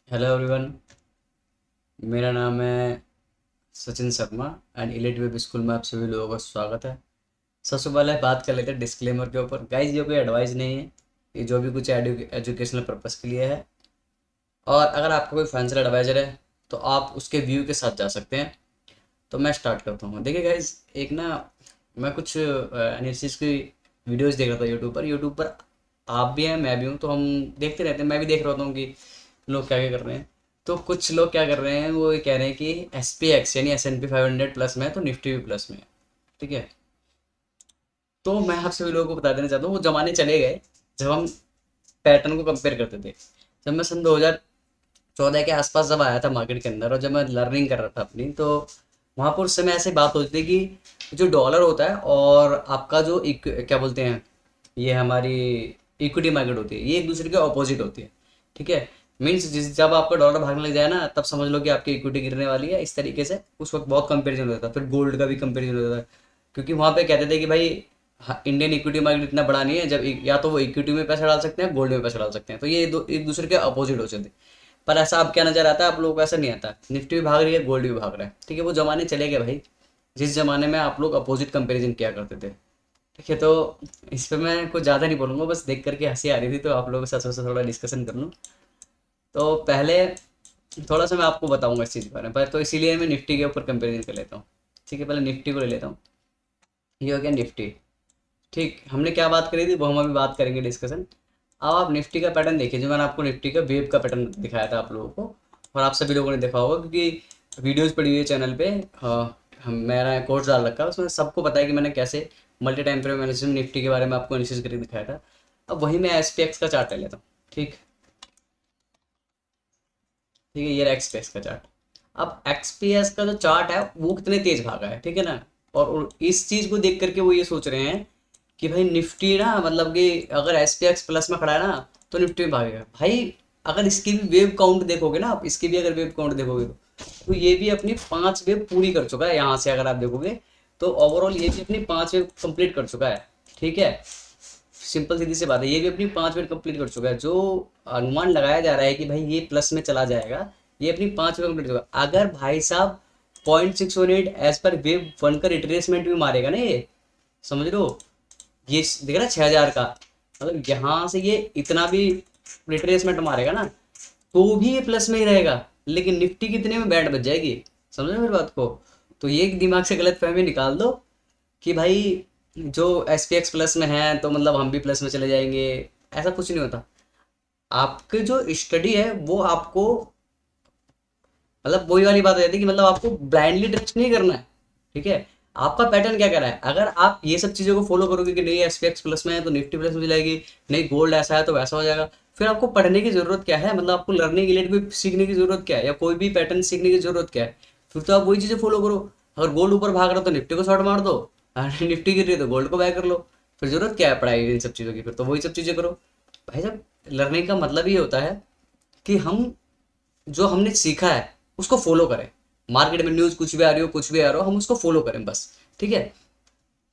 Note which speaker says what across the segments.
Speaker 1: Hello everyone. मेरा नाम है Sachin Sharma and elite web school में आप सभी लोगों का स्वागत है। सबसे पहले बात कर लेते हैं डिस्क्लेमर के ऊपर। गाइस, ये कोई एडवाइस नहीं है, ये जो भी कुछ एजुकेशनल पर्पस के लिए है। और अगर आपका कोई फाइनेंशियल एडवाइजर है तो आप उसके व्यू के साथ जा सकते हैं। तो मैं स्टार्ट करता हूँ। देखिए गाइस, एक ना मैं कुछ एनालिसिस की वीडियोस देख रहा था यूट्यूब पर। आप भी हैं, मैं भी हूँ, तो हम देखते रहते हैं। मैं भी देख रहा हूँ कि लोग क्या क्या कर रहे हैं। तो कुछ लोग क्या कर रहे हैं, वो ये कह रहे हैं कि SPX यानी S&P 500 प्लस में है तो निफ्टी भी प्लस में है। ठीक है। तो मैं आप सभी लोगों को बता देना चाहता हूँ, वो जमाने चले गए जब हम पैटर्न को कंपेयर करते थे। जब मैं सन 2014 के आसपास जब आया था मार्केट के अंदर, और जब मैं लर्निंग कर रहा था अपनी, तो वहाँ पर उस समय ऐसी बात होती थी कि जो डॉलर होता है और आपका जो क्या बोलते हैं, ये हमारी इक्विटी मार्केट होती है, ये एक दूसरे के ऑपोजिट होती है। ठीक है। मीन्स जिस जब आपका डॉलर भागने लग जाए ना, तब समझ लो कि आपकी इक्विटी गिरने वाली है। इस तरीके से उस वक्त बहुत कंपेरिजन होता था। फिर गोल्ड का भी कंपेरिजन होता था, क्योंकि वहाँ पे कहते थे कि भाई हाँ, इंडियन इक्विटी मार्केट इतना बड़ा नहीं है, जब या तो वो इक्विटी में पैसा डाल सकते हैं, गोल्ड में पैसा डाल सकते हैं। तो ये दो एक दूसरे के अपोजिट हो जाते। पर ऐसा अब क्या नजर आता है, आप लोगों को ऐसा नहीं आता। निफ्टी भी भाग रही है, गोल्ड भी भाग रहा है। ठीक है, वो जमाने चले गए भाई, जिस जमाने में आप लोग अपोजिट कंपैरिजन किया करते थे। ठीक है। तो इस पे मैं कुछ ज़्यादा नहीं बोलूँगा, बस देख करके हंसी आ रही थी, तो आप लोगों के साथ सोचा थोड़ा डिस्कशन कर लूँ। तो पहले थोड़ा सा मैं आपको बताऊंगा इस चीज़ के बारे में, पर तो इसीलिए मैं निफ्टी के ऊपर कंपेरिजन कर लेता हूँ। ठीक है, पहले निफ्टी को ले लेता हूँ। ये हो गया निफ्टी। ठीक, हमने क्या बात करी थी वो हम अभी बात करेंगे डिस्कशन। अब आप निफ्टी का पैटर्न देखिए, जो मैंने आपको निफ्टी का वेव का पैटर्न दिखाया था आप लोगों को, और आप सभी लोगों ने देखा होगा, क्योंकि वीडियोस पड़ी हुई है चैनल पे। हम मेरा कोर्स डाल रखा है, उसमें सबको पता है कि मैंने कैसे मल्टी टाइम फ्रेम एनालिसिस में निफ्टी के बारे में आपको एनालिसिस करके दिखाया था। अब वही मैं SPX का चार्ट ले लेता हूँ। ठीक। ठीक है, ये एक्सपीएस का चार्ट। अब XPS का जो चार्ट है वो कितने तेज भागा है, ठीक है ना। और इस चीज को देख करके वो ये सोच रहे हैं कि भाई निफ्टी ना, मतलब कि अगर SPX प्लस में खड़ा है ना, तो निफ्टी में भागेगा भाई। अगर इसकी भी वेव काउंट देखोगे ना आप, इसकी भी अगर वेव काउंट देखोगे तो ये भी अपनी 5 वेव पूरी कर चुका है यहाँ से, अगर आप देखोगे तो ओवरऑल ये भी अपनी 5 वेव कंप्लीट कर चुका है। ठीक है। सिंपल सीधी सी बात है, ये भी अपनी 5 मिनट कंप्लीट कर चुका है। जो अनुमान लगाया जा रहा है कि भाई ये प्लस में चला जाएगा, ये अपनी 5 मिनट कंप्लीट कर चुका है। अगर भाई साहब 0.618 एज पर वेव वन का रिट्रेसमेंट भी मारेगा ना, ये समझ लो, ये देख रहा 6,000 का, मतलब यहाँ से ये इतना भी रिट्रेसमेंट मारेगा ना, तो भी ये प्लस में ही रहेगा। लेकिन निफ्टी कितने में बैंड बच जाएगी, समझ रहे हो मेरी बात को। तो ये दिमाग से गलत फहमी निकाल दो कि भाई जो SPX प्लस में है तो मतलब हम भी प्लस में चले जाएंगे। ऐसा कुछ नहीं होता। आपकी जो स्टडी है वो आपको, मतलब वही वाली बात हो जाती है कि मतलब आपको ब्लाइंडली ट्रस्ट नहीं करना है। ठीक है। आपका पैटर्न क्या कर रहा है, अगर आप ये सब चीज़ों को फॉलो करोगे कि नहीं SPX प्लस में है तो निफ्टी प्लस में चली जाएगी, नहीं गोल्ड ऐसा है तो वैसा हो जाएगा, फिर आपको पढ़ने की जरूरत क्या है, मतलब आपको लर्निंग रिलेटेड भी सीखने की जरूरत क्या है, या कोई भी पैटर्न सीखने की जरूरत क्या है। फिर तो आप वही चीज़ें फॉलो करो। अगर गोल्ड ऊपर भाग रहा हो तो निफ्टी को शॉर्ट मार दो, और निफ्टी गिर रही है तो गोल्ड को बाय कर लो। फिर जरूरत क्या है पढ़ाई इन सब चीज़ों की, फिर तो वही सब चीज़ें करो। भाई साहब, लर्निंग का मतलब ये होता है कि हम जो हमने सीखा है उसको फॉलो करें। मार्केट में न्यूज़ कुछ भी आ रही हो, कुछ भी आ रहा हो, हम उसको फॉलो करें बस। ठीक है।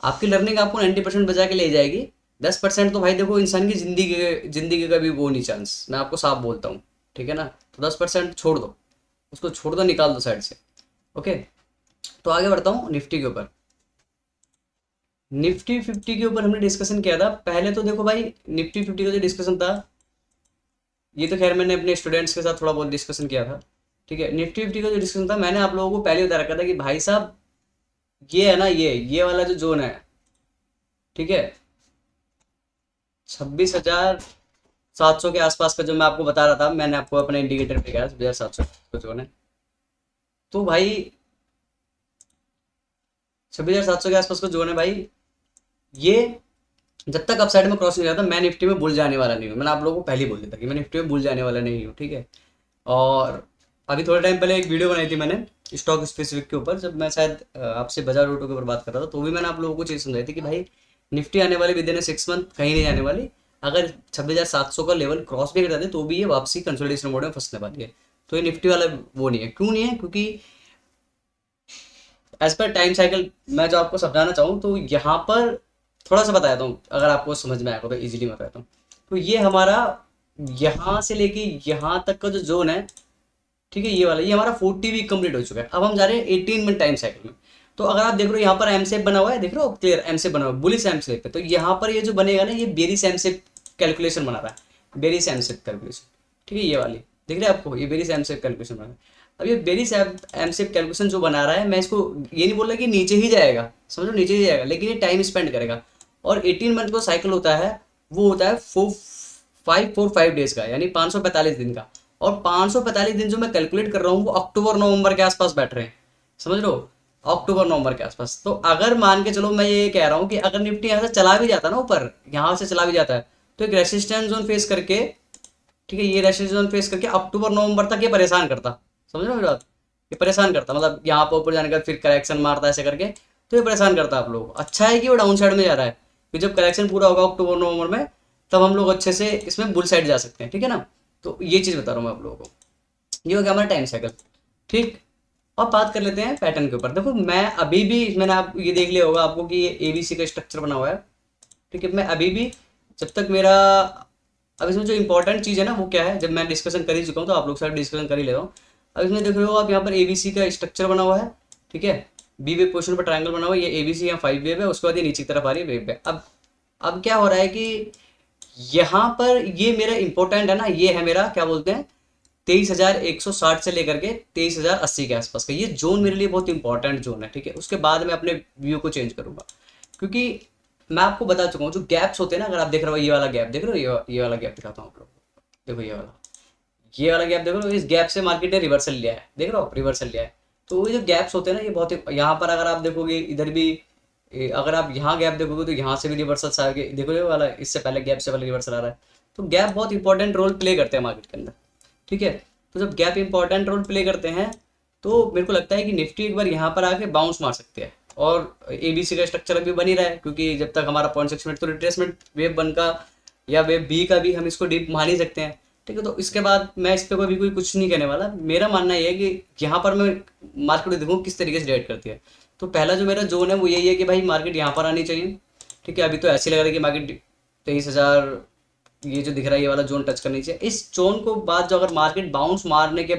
Speaker 1: आपकी लर्निंग आपको 90% बचा के ले जाएगी। 10% तो भाई देखो, इंसान की जिंदगी का भी वो नहीं चांस, मैं आपको साफ बोलता हूँ। ठीक है ना। तो 10% छोड़ दो, उसको छोड़ दो, निकाल दो साइड से। ओके। तो आगे बढ़ता हूँ निफ्टी के ऊपर। निफ्टी 50 के ऊपर हमने डिस्कशन किया था पहले। तो देखो भाई, निफ्टी 50 का जो डिस्कशन था, ये तो खैर मैंने अपने स्टूडेंट्स के साथ थोड़ा बहुत डिस्कशन किया था। ठीक है। निफ्टी 50 का जो डिस्कशन था, मैंने आप लोगों को पहले बता रखा था कि भाई साहब, ये है ना, ये वाला जो जोन है, ठीक है, 26,700 के आसपास का जो मैं आपको बता रहा था, मैंने आपको अपने इंडिकेटर पे कहा 26,700 का जोन है। तो भाई 26,700 के आसपास का जोन है भाई, ये जब तक अपसाइड में क्रॉस नहीं जाता, मैं निफ्टी में बुल जाने वाला नहीं हूँ। मैंने आप लोगों को पहले ही बोल दिया था कि मैं निफ्टी में बुल जाने वाला नहीं हूँ। ठीक है। और अभी थोड़े टाइम पहले एक वीडियो बनाई थी मैंने स्टॉक स्पेसिफिक के ऊपर, जब मैं शायद आपसे बाजार ऑटो के ऊपर बात कर रहा था, तो भी मैंने आप लोगों को चीज़ समझाई थी कि भाई निफ्टी आने वाली विद इन 6 मंथ कहीं नहीं जाने वाली। अगर 26,700 का लेवल क्रॉस भी कर जाते तो भी ये वापसी कंसोलिडेशन मोड में फंसने वाली है। तो ये निफ्टी वाला वो नहीं है। क्यों नहीं है, क्योंकि एज पर टाइम साइकिल मैं जो आपको समझाना चाहूँ तो यहाँ पर थोड़ा सा बताया हूँ, अगर आपको समझ में आएगा तो इजीली मैं बताता हूँ। तो ये हमारा यहाँ से लेके यहाँ तक का जो जोन है, ठीक है, ये वाला, ये हमारा 40 वीक कंप्लीट हो चुका है। अब हम जा रहे हैं 18 मंथ टाइम साइकिल में। तो अगर आप देख रहे हो यहाँ पर एम शेप बना हुआ है, देख रहे हो क्लियर, एम शेप बना हुआ है, बुलिश एम शेप है। तो यहाँ पर ये जो बनेगा ना, ये बेरिस एम शेप कैलकुलेशन बना रहा है, बेरिस एम शेप कैलकुलेशन, ठीक है, ये वाली दिख रहा है आपको, ये बेरिस एम शेप कैलकुलेशन बना रहा है। अब ये बेरिस एम शेप कैलकुलेशन जो बना रहा है, मैं इसको ये नहीं बोल रहा कि नीचे ही जाएगा, समझो, नीचे ही जाएगा, लेकिन ये टाइम स्पेंड करेगा। और 18 मंथ को साइकिल होता है, वो होता है 545 डेज का, यानी 545 दिन का। और 545 दिन जो मैं कैलकुलेट कर रहा हूँ, वो अक्टूबर नवंबर के आसपास बैठ रहे हैं, समझ रहे हो, अक्टूबर नवंबर के आसपास। तो अगर मान के चलो, मैं ये कह रहा हूँ कि अगर निफ्टी यहाँ से चला भी जाता है ना ऊपर, यहाँ से चला भी जाता है, तो एक रेसिस्टेंस जोन फेस करके, ठीक है, ये रेसिस्टेंस जोन फेस करके अक्टूबर नवंबर तक ये परेशान करता, समझ रहे हो मेरी बात, ये परेशान करता, मतलब यहाँ पर ऊपर जाने का फिर करेक्शन मारता ऐसे करके, तो ये परेशान करता है आप लोग। अच्छा है कि वो डाउन साइड में जा रहा है, फिर जब करेक्शन पूरा होगा अक्टूबर नवंबर में, तब हम लोग अच्छे से इसमें बुल साइड जा सकते हैं, ठीक है ना। तो ये चीज़ बता रहा हूँ मैं आप लोगों को, ये हो गया हमारा टाइम साइकिल, ठीक। अब बात कर लेते हैं पैटर्न के ऊपर। देखो मैं अभी भी, मैंने आप ये देख लिया होगा आपको कि ये एबीसी का स्ट्रक्चर बना हुआ है, ठीक है। मैं अभी भी, जब तक मेरा, अब इसमें जो इंपॉर्टेंट चीज़ है ना, वो क्या है, जब मैं डिस्कशन कर ही चुका हूँ तो आप लोग साथ डिस्कशन कर ही ले रहा हूँ। अब इसमें देख रहे हो आप, यहाँ पर एबीसी का स्ट्रक्चर बना हुआ है, ठीक है, बी वेव पोर्शन पर ट्रायंगल बना हुआ है, ये एबीसी यहाँ 5 वेव है, उसके बाद ये नीचे की तरफ आ रही है वेव है। अब क्या हो रहा है कि यहाँ पर ये मेरा इंपॉर्टेंट है ना, ये है मेरा क्या बोलते हैं, 23,160 से लेकर के 23,080 के आसपास का ये जोन मेरे लिए बहुत इंपॉर्टेंट जोन है, ठीक है। उसके बाद मैं अपने व्यू को चेंज करूंगा, क्योंकि मैं आपको बता चुका हूँ जो गैप्स होते हैं ना, अगर आप देख रहे हो ये वाला गैप देख रहे हो, ये वाला गैप दिखाता हूँ आप लोग को। देखो ये वाला गैप देख रहे हो, इस गैप से मार्केट ने रिवर्सल लिया है, देख रहे हो, रिवर्सल लिया है। तो ये जो गैप्स होते हैं ना, ये बहुत यहाँ पर अगर आप देखोगे इधर भी, अगर आप यहाँ गैप देखोगे तो यहाँ से भी रिवर्सल आ गए, देखो ये वाला, इससे पहले गैप से पहले रिवर्सल आ रहा है। तो गैप बहुत इंपॉर्टेंट रोल प्ले करते हैं मार्केट के अंदर, ठीक है। तो जब गैप इंपॉर्टेंट रोल प्ले करते हैं, तो मेरे को लगता है कि निफ्टी एक बार यहाँ पर आके बाउंस मार सकते हैं। और एबीसी का स्ट्रक्चर अभी बन ही रहा है, क्योंकि जब तक हमारा 0.6 मिनट, तो रिट्रेसमेंट वेव वन का या वेव बी का भी हम इसको डीप मान ही सकते हैं, ठीक है। तो इसके बाद मैं इस पर कोई कुछ नहीं कहने वाला। मेरा मानना ये है कि यहाँ पर मैं मार्केट को देखूँ किस तरीके से रिएक्ट करती है। तो पहला जो मेरा जोन है वो यही है कि भाई मार्केट यहाँ पर आनी चाहिए, ठीक है। अभी तो ऐसे लग रहा है कि मार्केट 23,000, ये जो दिख रहा है ये वाला जोन टच करनी चाहिए। इस जोन को बाद जो अगर मार्केट बाउंस मारने के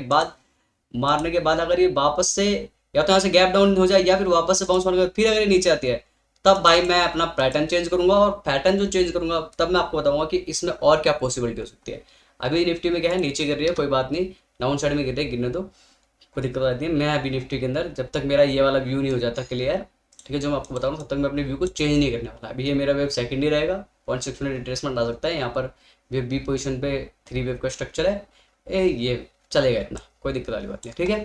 Speaker 1: बाद अगर ये वापस से, या तो यहाँ से गैप डाउन हो जाए, या फिर वापस से बाउंस मारने के बाद फिर अगर ये नीचे आती है, तब भाई मैं अपना पैटर्न चेंज करूंगा। और पैटर्न जो चेंज करूंगा, तब मैं आपको बताऊंगा कि इसमें और क्या पॉसिबिलिटी हो सकती है। अभी निफ्टी में क्या है, नीचे गिर रही है, कोई बात नहीं, डाउन साइड में गिर रही है, गिरने दो, कोई दिक्कत आती है। मैं अभी निफ्टी के अंदर जब तक मेरा ये वाला व्यू नहीं हो जाता क्लियर, ठीक है, जो मैं आपको बता रहा हूँ, तब तक मैं अपने व्यू को चेंज नहीं करने वाला। अभी ये मेरा वेव सेकंड ही रहेगा, 0.6 मिनट रिट्रेसमेंट आ सकता है यहाँ पर, वेव बी पोजीशन पे 3 वेव का स्ट्रक्चर है, ये चलेगा इतना, कोई दिक्कत वाली बात नहीं, ठीक है।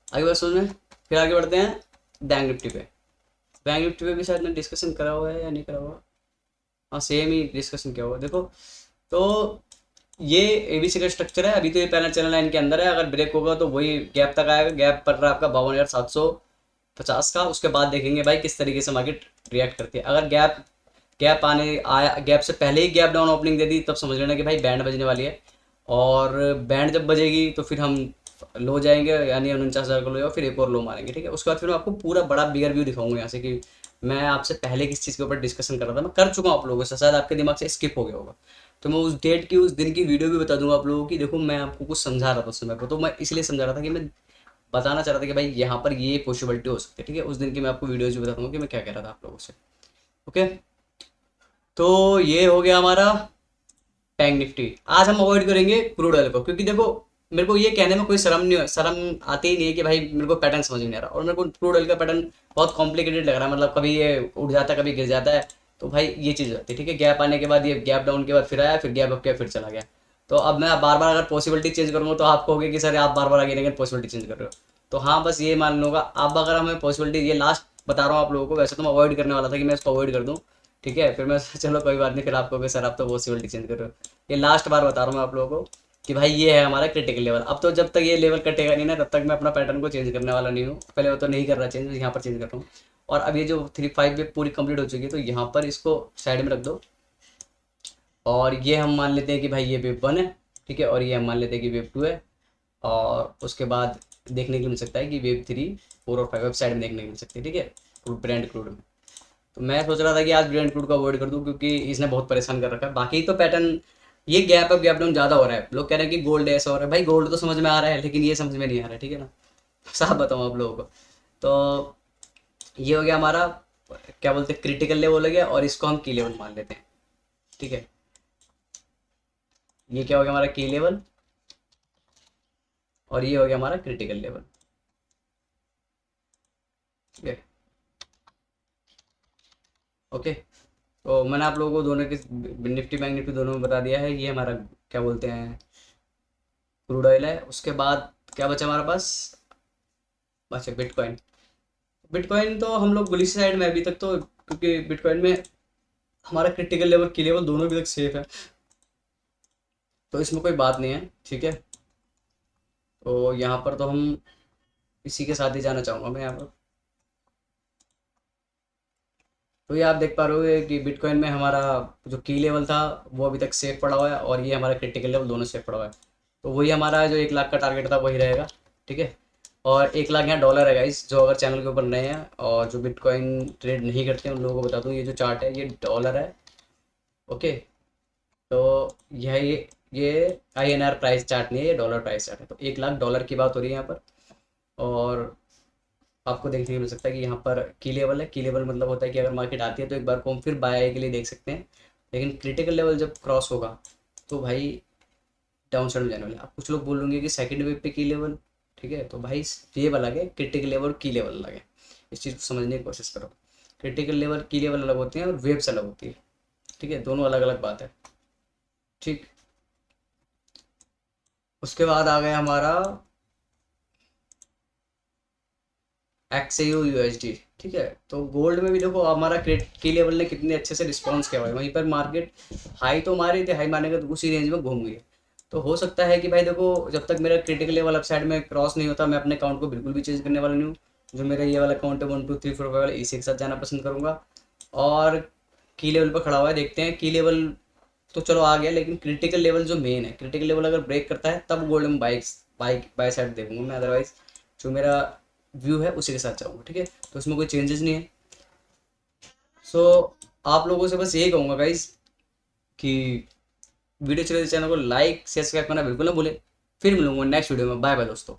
Speaker 1: आगे बात समझ में, फिर आगे बढ़ते हैं बैंक निफ्टी पे। बैंक निफ्टी पे भी शायद मैं डिस्कशन करा हुआ है या नहीं करा हुआ, हाँ सेम ही डिस्कशन किया हुआ है। देखो, तो ये एबीसी का स्ट्रक्चर है, अभी तो ये पहला चैनल लाइन के अंदर है, अगर ब्रेक होगा तो वही गैप तक आएगा, गैप पड़ रहा है आपका 52,750 का। उसके बाद देखेंगे भाई किस तरीके से मार्केट रिएक्ट करती है। अगर गैप आने आया, गैप से पहले ही गैप डाउन ओपनिंग दे दी, तब समझ लेना कि भाई बैंड बजने वाली है। और बैंड जब बजेगी तो फिर हम लो जाएंगे, यानी 49,000 का लो, और फिर एक और लो मारेंगे, ठीक है। उसके बाद फिर मैं आपको पूरा बड़ा बिगर व्यू दिखाऊंगा यहाँ से, कि मैं आपसे पहले किस चीज़ के ऊपर डिस्कशन कर रहा था, मैं कर चुका हूँ आप लोगों से, शायद आपके दिमाग से स्किप हो गया होगा। तो मैं उस डेट की, उस दिन की वीडियो भी बता दूंगा आप लोगों की। देखो मैं आपको कुछ समझा रहा था उस समय पर, तो मैं इसलिए समझा रहा था कि मैं बताना चाह रहा था कि भाई यहाँ पर ये पॉसिबिलिटी हो सकती है, ठीक है। उस दिन की मैं आपको वीडियोज भी बता दूंगा कि मैं क्या कह रहा था आप लोगों से, ओके। तो ये हो गया हमारा बैंक निफ्टी। आज हम अवॉइड करेंगे क्रूड ऑयल को, क्योंकि देखो मेरे को ये कहने में कोई शर्म आती ही नहीं है कि भाई मेरे को पैटर्न समझ में नहीं आ रहा, और मेरे को क्रूड ऑयल का पैटर्न बहुत कॉम्प्लिकेटेड लग रहा है, मतलब कभी ये उठ जाता है, कभी गिर जाता है। तो भाई ये चीज़ होती है, ठीक है। गैप आने के बाद, ये गैप डाउन के बाद फिर आया, फिर गैप अप किया, फिर चला गया। तो अब मैं बार बार अगर पॉसिबिलिटी चेंज करूँगा, तो आप कहोगे कि सर आप बार बार आगे लेकिन पॉसिबिलिटी चेंज कर रहे हो। तो हाँ, बस ये मान लूँगा। अब अगर हमें पॉसिबिलिटी, ये लास्ट बता रहा हूँ आप लोगों को, वैसे तो मैं अवॉइड करने वाला था कि मैं इसको अवॉइड कर दूँ, ठीक है। फिर मैं चलो कोई बात नहीं, फिर आप कहोगे सर आप तो पॉसिबिलिटी चेंज कर रहे हो। ये लास्ट बार बता रहा हूँ मैं आप लोगों को कि भाई ये है हमारा क्रिटिकल लेवल। अब तो जब तक ये लेवल कटेगा नहीं ना, तब तक मैं अपना पैटर्न को चेंज करने वाला नहीं हूँ। पहले वो तो नहीं कर रहा चेंज, यहाँ पर चेंज कर रहा हूँ। और अब ये जो 3-5 वेव पूरी कंप्लीट हो चुकी है, तो यहाँ पर इसको साइड में रख दो। और ये हम मान लेते हैं कि भाई ये वेव 1 है, ठीक है, और ये हम मान लेते हैं कि वेव 2 है। और उसके बाद देखने के लिए मिल सकता है कि वेव 3, 4 और 5 वेब साइड में देखने के लिए मिल सकती है, ठीक है, ब्रांड क्रूड में। तो मैं सोच रहा था कि आज ब्रांड क्रूड को अवॉइड कर दूं, क्योंकि इसने बहुत परेशान कर रखा है। बाकी तो पैटर्न ये गैप अप गैप डाउन ज़्यादा हो रहा है। लोग कह रहे हैं कि गोल्ड ऐसा हो रहा है, भाई गोल्ड तो समझ में आ रहा है लेकिन ये समझ में नहीं आ रहा है, ठीक है ना। साफ बताऊँ आप लोगों को। तो ये हो गया हमारा, क्या बोलते हैं, क्रिटिकल लेवल हो गया, और इसको हम की लेवल मान लेते हैं, ठीक है। ये क्या हो गया हमारा की लेवल, और ये हो गया हमारा क्रिटिकल लेवल, ठीक है। ओके, तो मैंने आप लोगों को दोनों के निफ्टी बैंक निफ्टी दोनों में बता दिया है। ये हमारा क्या बोलते हैं, क्रूड ऑयल है। उसके बाद क्या बचा हमारे पास, अच्छा बिटकॉइन। बिटकॉइन तो हम लोग बुलिश साइड में अभी तक तो, क्योंकि बिटकॉइन में हमारा क्रिटिकल लेवल की लेवल दोनों अभी तक सेफ है, तो इसमें कोई बात नहीं है, ठीक है। तो यहाँ पर तो हम इसी के साथ ही जाना चाहूँगा मैं यहाँ पर। तो ये आप देख पा रहे हो कि बिटकॉइन में हमारा जो की लेवल था वो अभी तक सेफ पड़ा हुआ है, और ये हमारा क्रिटिकल लेवल दोनों सेफ पड़ा हुआ है। तो वही हमारा जो 1 लाख का टारगेट था वही रहेगा, ठीक है। और 1 लाख यहाँ डॉलर है गाइस, जो अगर चैनल के ऊपर नए हैं और जो बिटकॉइन ट्रेड नहीं करते हैं उन लोगों को बता दूँ, ये जो चार्ट है ये डॉलर है, ओके। तो यह ये INR प्राइस चार्ट नहीं है, ये डॉलर प्राइस चार्ट है। तो 1 लाख डॉलर की बात हो रही है यहाँ पर। और आपको देखने को मिल सकता है कि यहाँ पर की लेवल है। की लेवल मतलब होता है कि अगर मार्केट आती है तो एक बार को हम फिर बाय के लिए देख सकते हैं, लेकिन क्रिटिकल लेवल जब क्रॉस होगा तो भाई डाउन साइड में जाने वाले। आप कुछ लोग बोलेंगे कि सेकंड वेव पे की लेवल, ठीक है, तो भाई ये अलग है, क्रिटिकल लेवल और की लेवल अलग है। इस चीज़ को समझने की कोशिश करो। क्रिटिकल लेवल की लेवल अलग होती है और वेव्स अलग होती है, ठीक है, दोनों अलग अलग बात है, ठीक। उसके बाद आ गया हमारा XAU USD, ठीक है। तो गोल्ड में भी देखो हमारा क्रेट की लेवल ने कितने अच्छे से रिस्पॉन्स किया हुआ है। वहीं पर मार्केट हाई तो मारी थी, हाई मारने का तो उसी रेंज में घूम गई। तो हो सकता है कि भाई देखो, जब तक मेरा क्रिटिकल लेवल अप साइड में क्रॉस नहीं होता मैं अपने अकाउंट को बिल्कुल भी चेंज करने वाला नहीं हूँ। जो मेरा ये वाला अकाउंट है 1 2 3 4 5 वाला, इसी के साथ जाना पसंद करूँगा। और की लेवल पर खड़ा हुआ है, देखते हैं की लेवल तो चलो आ गया, लेकिन क्रिटिकल लेवल जो मेन है, क्रिटिकल लेवल अगर ब्रेक करता है तब गोल्ड में बाइक्स बाइक बाय साइड देखूंगा मैं, अदरवाइज जो मेरा व्यू है उसी के साथ जाऊंगा, ठीक है। तो इसमें कोई चेंजेस नहीं है। सो आप लोगों से बस यही कहूँगा गाइज कि वीडियो चले चैनल को लाइक शेयर सब्सक्राइब करना बिल्कुल ना भूले। फिर मिलूंगा नेक्स्ट वीडियो में, बाय बाय दोस्तों।